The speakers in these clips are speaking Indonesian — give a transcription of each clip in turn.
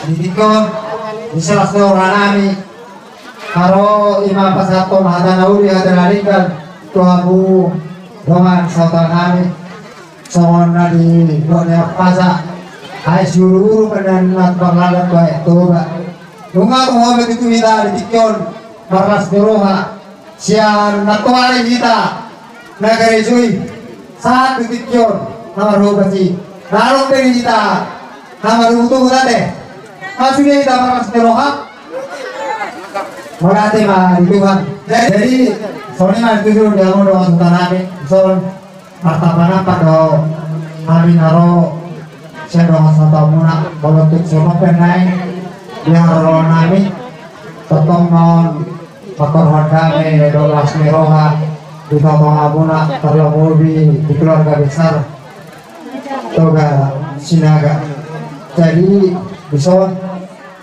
ditikon diselas orang nami karo imam pasato mahadanauri hadanalingkan tuabu dongan sautan nami sona di donya pasa ay suruh penanat berlalat baik toba lunga ko itu kita ditikon maras beroha siang natuali kita nagari cuy saat ditikon naruh basi naruh dari kita naruh utuh tadi masih kita maras beroha Makasih mah itu kan. Jadi soalnya itu dulu dia mau doang tanami soal martaban apa do kami naro saya doang satu muna kalau tuh semua penai dia naro nami totong non faktor hodame do lasmi roha di totong abuna terlalu mobi di keluarga besar toga sinaga jadi bisa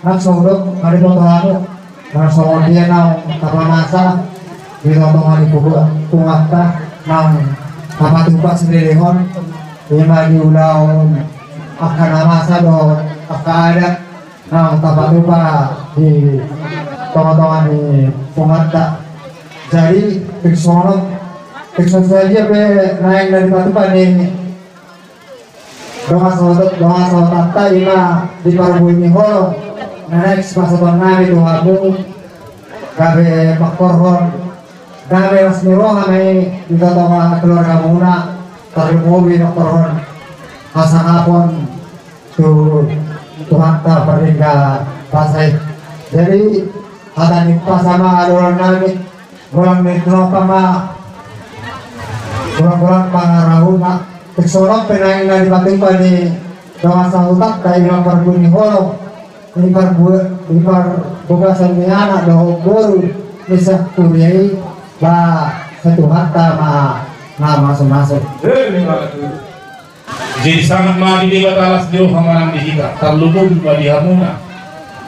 nak sodok hari potong Rasul dia nau kapamasa di rotongan ibu kumata nau apa tupak sendiri hon lima di ulau akan amasa do akan ada nau apa tupak di tongan di kumata jadi piksono saja be naik dari batu ini doa sobat ima di parubuni holo naik sepasang nami tu aku gabe pakorhon gabe wasmiro kami di totong keluarga muna tarik mobil pakorhon asangapon tu Tuhan tak peringkat pasai jadi ada nipa sama orang nami orang metro kama orang pangarahun nak kesorong penaing dari batimpa ni doa sahutak dari orang berbunyi holong Lipar buka sampai anak doh baru bisa kuliah bah satu harta mah masuk. Jadi sangat mari di batalas jauh hamanang dihika terlubung badi hamuna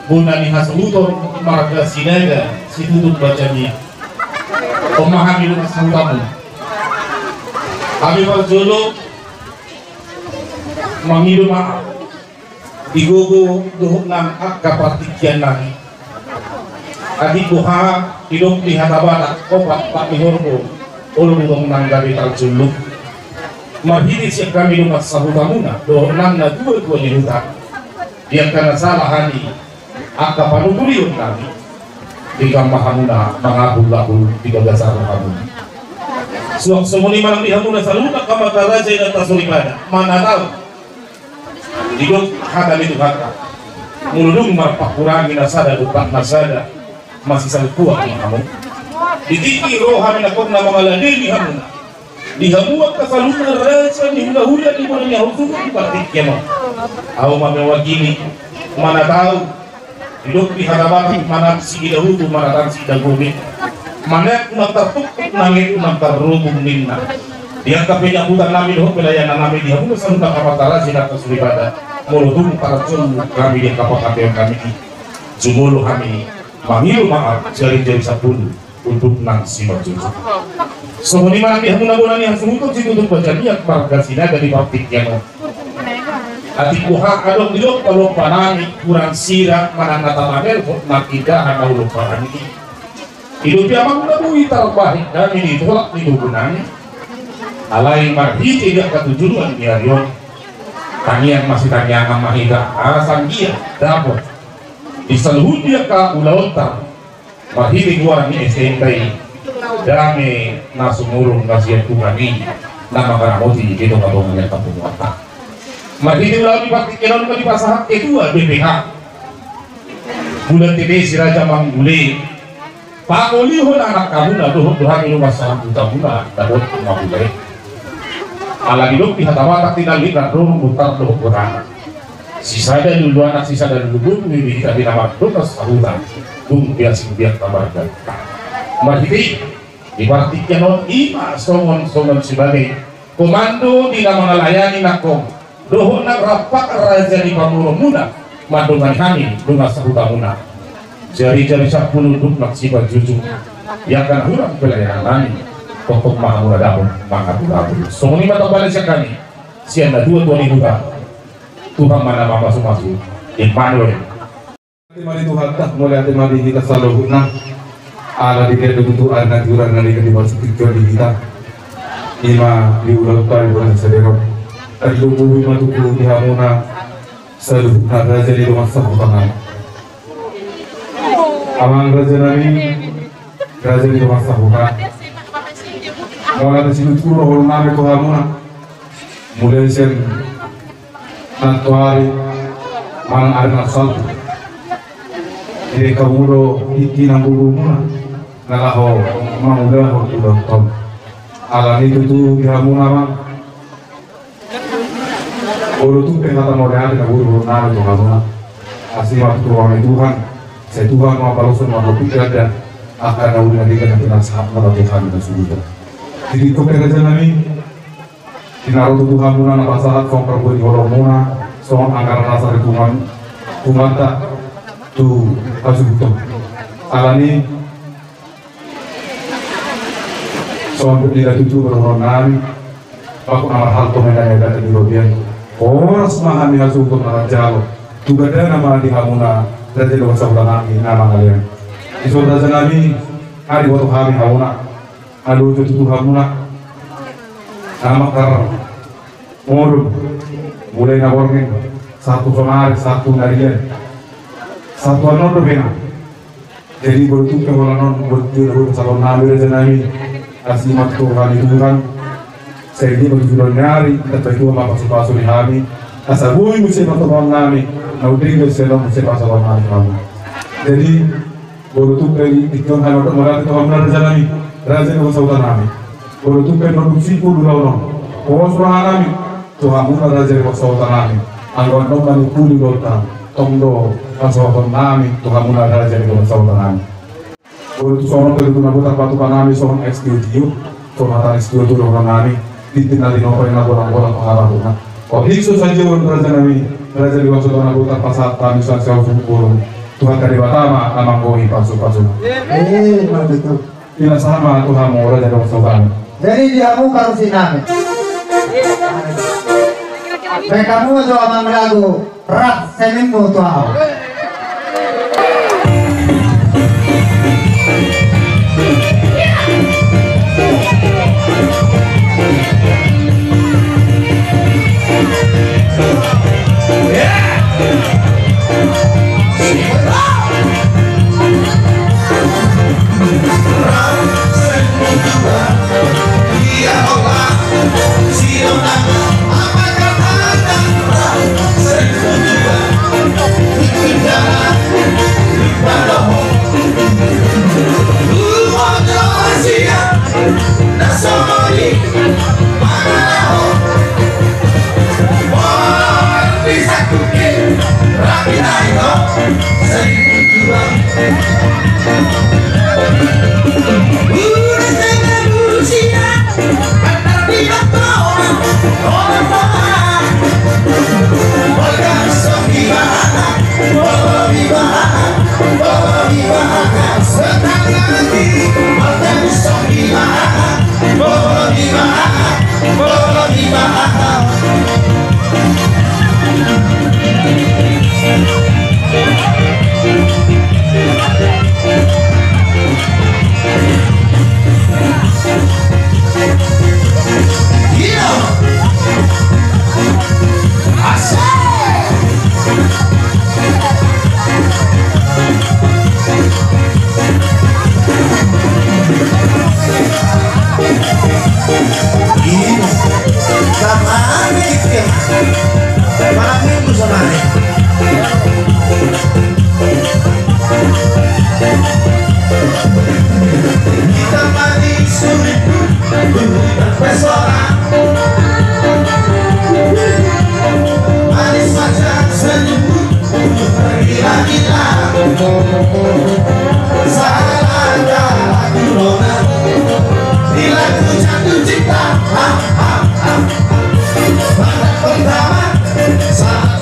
guna ni hasulutor marga sinaga situtut bacanya pemahami lunas hutamu kami berjolo menghidup maaf digogo dohok nang akka partikian lagi adik buha hidup di hatabana kopat pak mihorbo ulung dong nang gabi terjuluk marhidi siap kami lumas sahutamuna dohok nang na dua juta yang karena salah hani akka panutuliun kami di kamahamuna mangabul lahul 13 tahun suak semuni malam di hamuna salunak kamataraja dan tasulibada mana tahu Digong hadal itu kata muludung marpak kurangi nasada dupat nasada masih sangat kuat ni kamu ditiki rohan nakok na mga ladil ni hamuna dihamuak kasaluna rasa ni hula-hula di mana ni hukum di partik kemo aw mamewagini mana tahu hidup di hadapan mana si dahutu mana tan si dagumi mana nagtartuk nangit nagtarubong ninna dia kapinyakutan namin ho pelayanan namin dia mula sa mga kapatara sila kasulibada mulutong karatsun kami din kapakatiyan kami jumulo kami mangilu maaf jari-jari sapul untuk nang simat-jujur so ni man ang muna niya sumutot situtong bajaniak marga sinaga di baktik yan atik buha adong dilok palong panami kurang sira manang natamanel nakidahan na ulong parani hidup yamang nabuhi talbahik namin itulak ni dugunani alai marhi tidak ketujuan dia yon tanian masih tanian mahiga alasan dia dapat diseluruh dia ke ulauta marhi di luar ni SMK dame nasumurung nasihat tukani nama karamoti gitu kabongannya kampung wata marhi di ulau di praktikinan di pasahat kedua BPH bulan TV si Raja Mangguli Pak Olihon anak kamu na dohan rumah saham juta muna dapat mabulay ala hidup di hatawatak tinalik na dorong mutar doh kurang sisa dan dulu anak sisa dan dulu ini kita dinamakan dokas sahutan dung biasa biak tabargan marhiti di praktiknya non ima songon sebagai komando di nama melayani nakong doh nak rapak raja di pamurung muda mandungan kami dungas sahutan muna jari-jari 10 duk nak sifat jujur yang kan hurang pelayanan kami pokok mahamura dapun mangatu-dapun so ni mata balik sekali sian na 2 Tuhan mana mama sumasu Emmanuel Mari Tuhan tak mulai hati mari kita selalu guna ala di kita kebutuhan dan kurang dari kita dimasuki di kita lima di ulang tahun bulan sedero terlubu matuku di hamuna selalu guna raja di rumah sahutangan amang raja nami raja di rumah sahutan mulai dari situ turun orang nami tu hamuna mulai sen nantuari mang arna saltu jadi kamulo iti ng bulu muna nalaho mamudah ho tudang tom ala nito tu bihamu naman bulu tu pengata modal na bulu na to hamuna asli matutuwa ni Tuhan sa Tuhan mga paluson mga kapitad dan akan na ulit natin na pinasahap na Tuhan na sulit jadi ko pera namin tinaro Tuhan muna na pasahat kong perbuat horor muna soong anggaran nasa Tuhan kumanta tu pasuto alani soal berdiri tujuh berhormat aku nama hal tu mengenai data di Robian oras mahami hasil untuk narajalo tu gada nama di hamuna dari luar saudara kami nama kalian di saudara kami hari waktu kami hamuna alu itu hamuna nama kar morum mulai nawarkan satu sonar satu narian satu anon berbeda jadi bertukar walanon bertukar salon nabi rejenami asli mat Tuhan itu kan saya ini berjualan nyari tapi itu apa pasu di kami asal bui mesti bertolong nami nauding berselong mesti pasalon nami kamu jadi bertukar itu hanya untuk melatih Tuhan rejenami raja itu saudara nami bertukar produksi pun dulu orang pos nami Tuhan muna raja itu saudara nami anggon nong puli dota tongdo kasawakan nami Tuhan muna raja di dalam saudara nami untuk seorang itu nabutan patukan nami seorang eksklusif seorang eksklusif orang nami ditindak di nomor yang orang-orang pengalaman kalau hiksu saja orang raja nami raja di waktu nabutan pasat kami sangat burung Tuhan kari batama amang gohi pasu-pasu betul tidak sama Tuhan mau raja di dalam saudara jadi dia mau karusin nami mereka mau amang lagu rak seminggu tuh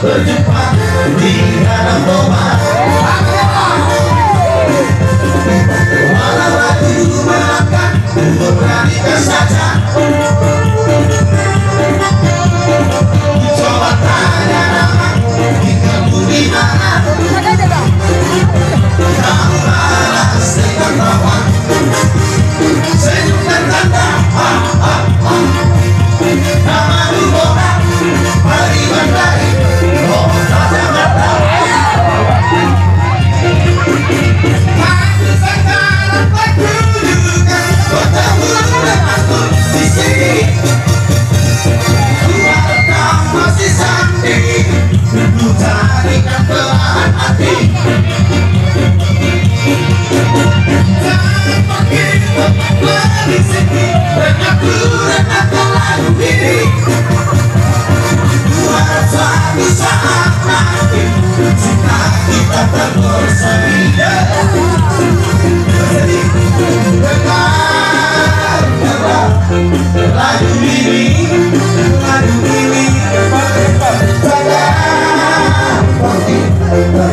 berjumpa di dalam rumah. Walau aku melangkah, beranikan saja. Coba tanya nama, tinggalmu di mana?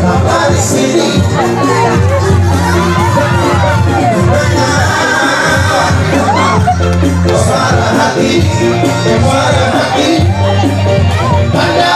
Tetaplah di sini. Suara hati, suara hati. Anda